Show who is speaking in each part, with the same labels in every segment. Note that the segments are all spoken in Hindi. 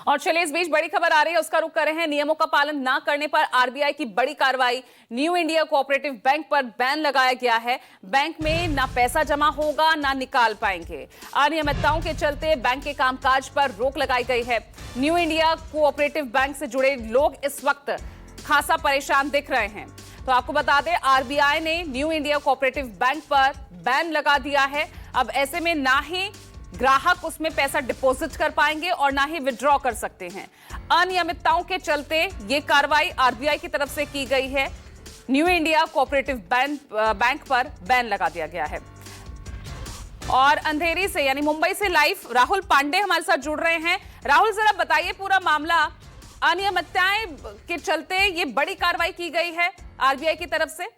Speaker 1: और चलिए इस बीच बड़ी खबर आ रही है, उसका रुख कर रहे हैं। नियमों का पालन न करने पर आरबीआई की बड़ी कार्रवाई। न्यू इंडिया कोऑपरेटिव बैंक पर बैन लगाया गया है। बैंक में ना पैसा जमा होगा ना निकाल पाएंगे। अनियमितताओं के चलते बैंक के कामकाज पर रोक लगाई गई है। न्यू इंडिया कोऑपरेटिव बैंक से जुड़े लोग इस वक्त खासा परेशान दिख रहे हैं। तो आपको बता दें, आरबीआई ने न्यू इंडिया कोऑपरेटिव बैंक पर बैन लगा दिया है। अब ऐसे में ना ही ग्राहक उसमें पैसा डिपॉजिट कर पाएंगे और ना ही विड्रॉ कर सकते हैं। अनियमितताओं के चलते ये कार्रवाई आरबीआई की तरफ से की गई है। न्यू इंडिया कोऑपरेटिव बैंक पर बैन लगा दिया गया है। और अंधेरी से यानी मुंबई से लाइव राहुल पांडे हमारे साथ जुड़ रहे हैं। राहुल, जरा बताइए पूरा मामला। अनियमितताएं के चलते ये बड़ी कार्रवाई की गई है आरबीआई की तरफ से।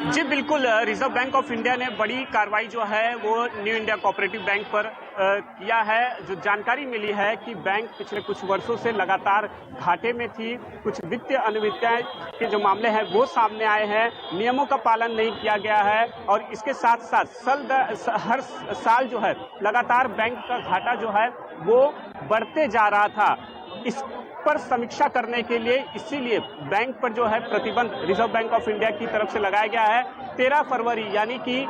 Speaker 2: जी बिल्कुल, रिजर्व बैंक ऑफ इंडिया ने बड़ी कार्रवाई जो है वो न्यू इंडिया कोऑपरेटिव बैंक पर किया है। जो जानकारी मिली है कि बैंक पिछले कुछ वर्षों से लगातार घाटे में थी। कुछ वित्तीय अनियमितताएं के जो मामले हैं वो सामने आए हैं। नियमों का पालन नहीं किया गया है और इसके साथ साथ हर साल जो है लगातार बैंक का घाटा जो है वो बढ़ते जा रहा था। इस पर समीक्षा करने के लिए इसीलिए बैंक पर जो है प्रतिबंध रिजर्व बैंक ऑफ इंडिया की तरफ से लगाया गया है। 13 फरवरी यानी कि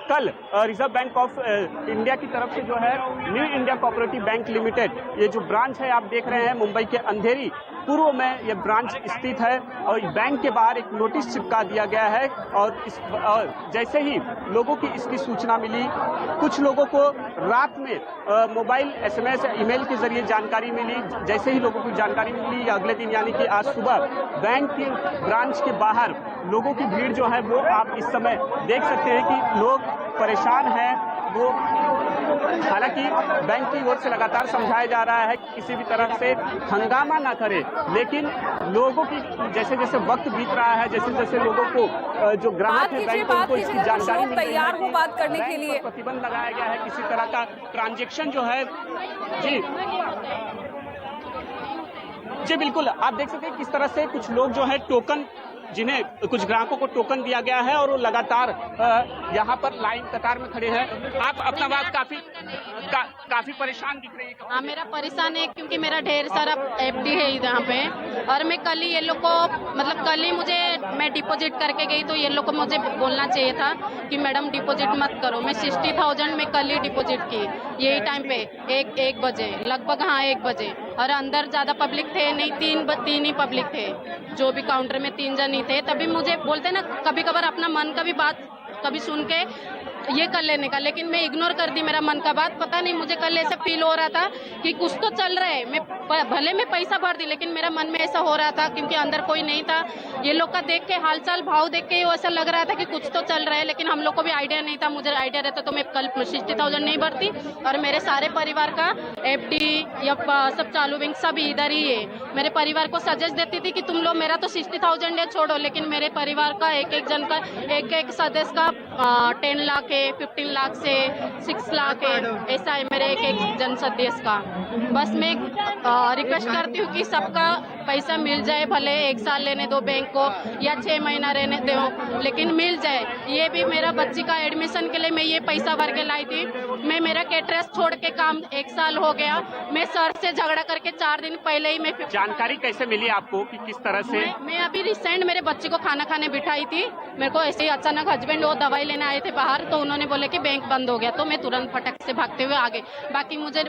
Speaker 2: कल रिजर्व बैंक ऑफ इंडिया की तरफ से जो है new India cooperative bank limited, ये जो ब्रांच है आप देख रहे हैं मुंबई के अंधेरी पूर्व में ये ब्रांच स्थित है और बैंक के बाहर एक नोटिस चिपका दिया गया है। और जैसे ही लोगों की इसकी सूचना मिली, कुछ लोगों को रात में मोबाइल SMS ईमेल के जरिए जानकारी मिली। जैसे ही लोगों को जानकारी मिली अगले दिन यानी कि आज सुबह बैंक की ब्रांच के बाहर लोगों की भीड़ जो है वो आप इस समय देख सकते हैं कि लोग परेशान हैं। वो हालांकि बैंक की ओर से लगातार समझाया जा रहा है कि किसी भी तरह से हंगामा ना करे, लेकिन लोगों की जैसे जैसे वक्त बीत रहा है, जैसे जैसे लोगों को जो ग्राहक है बैंक को इसकी जानकारी
Speaker 1: तैयार हो बात करने के लिए
Speaker 2: प्रतिबंध लगाया गया है। किसी तरह का ट्रांजैक्शन जो है जी बिल्कुल, आप देख सकते हैं किस तरह से कुछ लोग जो है टोकन, जिन्हें कुछ ग्राहकों को टोकन दिया गया है और वो लगातार यहाँ पर लाइन कतार में खड़े हैं। आप अपना बात काफी परेशान दिख रही है।
Speaker 3: हाँ, मेरा परेशान है क्योंकि मेरा ढेर सारा FD है यहाँ पे और मैं कल ही ये लोग को कल ही मैं डिपॉजिट करके गई तो ये लोग को मुझे बोलना चाहिए था कि मैडम डिपॉजिट मत करो। मैं 60,000 में कल ही डिपॉजिट की यही टाइम पे एक बजे लगभग, हाँ 1 बजे। और अंदर ज्यादा पब्लिक थे नहीं, तीन ही पब्लिक थे, जो भी काउंटर में 3 जन ही थे। तभी मुझे बोलते ना कभी कभार अपना मन का भी बात कभी सुन के ये कर लेने का, लेकिन मैं इग्नोर कर दी मेरा मन का बात। पता नहीं मुझे कल ऐसा फील हो रहा था कि कुछ तो चल रहा है। मैं भले मैं पैसा भर दी लेकिन मेरा मन में ऐसा हो रहा था क्योंकि अंदर कोई नहीं था। ये लोग का देख के हालचाल भाव देख के ऐसा लग रहा था कि कुछ तो चल रहा है, लेकिन हम लोग को भी आइडिया नहीं था। मुझे आइडिया रहता तो मैं कल 60,000 नहीं भरती और मेरे सारे परिवार का FD या सब चालू बैंक सब इधर ही है। मेरे परिवार को सजेस्ट देती थी कि तुम लोग मेरा तो 60,000 है छोड़ो, लेकिन मेरे परिवार का एक जन का एक सदस्य का 10 लाख है, 15 लाख से 6 लाख है, ऐसा है मेरे एक जन सदस्य का। बस मैं रिक्वेस्ट करती हूँ कि सबका पैसा मिल जाए, भले 1 साल लेने दो बैंक को या 6 महीना रहने दो, लेकिन मिल जाए। ये भी मेरा बच्ची का एडमिशन के लिए मैं ये पैसा भर के लाई थी। मैं मेरा कैटरस छोड़ के काम 1 साल हो गया। मैं सर से झगड़ा करके 4 दिन पहले ही मैं
Speaker 2: जानकारी कैसे मिली आपको कि किस तरह से?
Speaker 3: मैं अभी रिसेंट मेरे बच्चे को खाना खाने बिठाई थी। मेरे को ऐसे ही अचानक हस्बैंड वो दवाई लेने आए थे बाहर, तो उन्होंने बोले कि बैंक बंद हो गया, तो मैं तुरंत फटक से भागते हुए आ गई। बाकी मुझे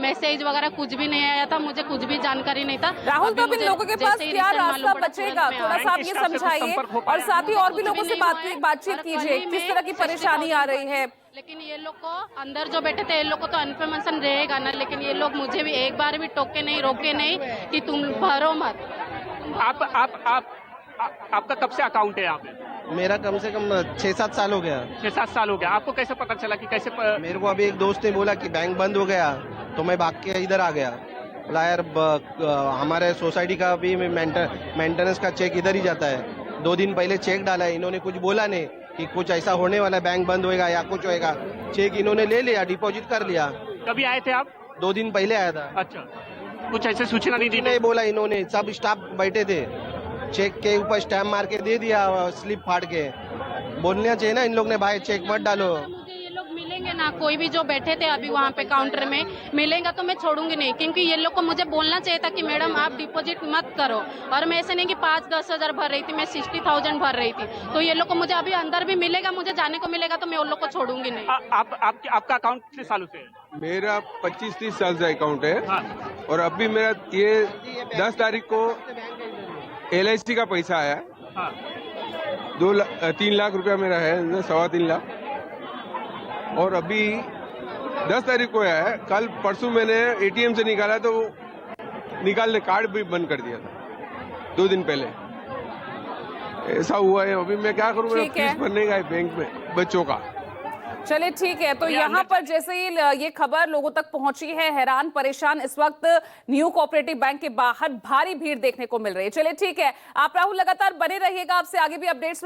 Speaker 3: मैसेज वगैरह कुछ भी नहीं आया था, मुझे कुछ भी जानकारी नहीं था।
Speaker 1: राहुल, तो इन लोगों के पास क्या रास्ता बचेगा? थोड़ा सा आप ये समझाइए और साथ ही और भी लोगों से बातचीत कीजिए, किस तरह की परेशानी आ रही है।
Speaker 3: लेकिन ये लोग को अंदर जो बैठे थे ये लोग को तो इन्फॉर्मेशन रहेगा ना, लेकिन ये लोग मुझे भी एक बार भी टोके नहीं, रोके नहीं कि तुम भरो मत।
Speaker 2: आपका कब से अकाउंट है यहाँ पे?
Speaker 4: मेरा कम से कम 6-7 साल हो गया।
Speaker 2: 6-7 साल हो गया। आपको कैसे पता चला कि कैसे
Speaker 4: मेरे को अभी एक दोस्त ने बोला कि बैंक बंद हो गया, तो मैं भाग के इधर आ गया। बोला यार हमारे सोसाइटी का भी मेंटेनेंस का चेक इधर ही जाता है। 2 दिन पहले चेक डाला है, इन्होंने कुछ बोला नहीं कि कुछ ऐसा होने वाला है, बैंक बंद होएगा या कुछ होएगा। चेक इन्होंने ले लिया, डिपॉजिट कर लिया।
Speaker 2: कभी आए थे आप?
Speaker 4: 2 दिन पहले आया था।
Speaker 2: अच्छा, कुछ ऐसे सूचना नहीं दी?
Speaker 4: नहीं बोला इन्होंने, सब स्टाफ बैठे थे, चेक के ऊपर स्टैम्प मार के दे दिया, स्लिप फाड़ के। बोलना चाहिए ना इन लोग ने, भाई चेक मत डालो।
Speaker 3: मुझे ये लोग मिलेंगे ना, कोई भी जो बैठे थे अभी वहाँ पे काउंटर में मिलेगा तो मैं छोड़ूंगी नहीं, क्योंकि ये लोग को मुझे बोलना चाहिए था कि मैडम आप डिपॉजिट मत करो। और मैं ऐसे नहीं कि 5-10 हज़ार भर रही थी, मैं 60,000 भर रही थी। तो ये लोग को मुझे अभी अंदर भी मिलेगा, मुझे जाने को मिलेगा, तो मैं उन लोग को छोड़ूंगी नहीं।
Speaker 2: आपका अकाउंट कितने सालों से है?
Speaker 5: मेरा 25-30 साल से अकाउंट है।
Speaker 2: हाँ।
Speaker 5: और अभी मेरा ये 10 तारीख को LIC का पैसा आया।
Speaker 2: हाँ।
Speaker 5: 3 लाख रुपया मेरा है, 3.25 लाख। और अभी 10 तारीख को आया है। कल परसों मैंने ATM से निकाला तो निकालने कार्ड भी बंद कर दिया था 2 दिन पहले। ऐसा हुआ है। अभी मैं क्या करूँ,
Speaker 1: ठीक है।
Speaker 5: फीस भरने का है बैंक में बच्चों का।
Speaker 1: चलिए ठीक है, तो यहाँ पर जैसे ही ये खबर लोगों तक पहुंची है, हैरान परेशान इस वक्त न्यू कोऑपरेटिव बैंक के बाहर भारी भीड़ देखने को मिल रही है। चलिए ठीक है, आप राहुल लगातार बने रहिएगा, आपसे आगे भी अपडेट्स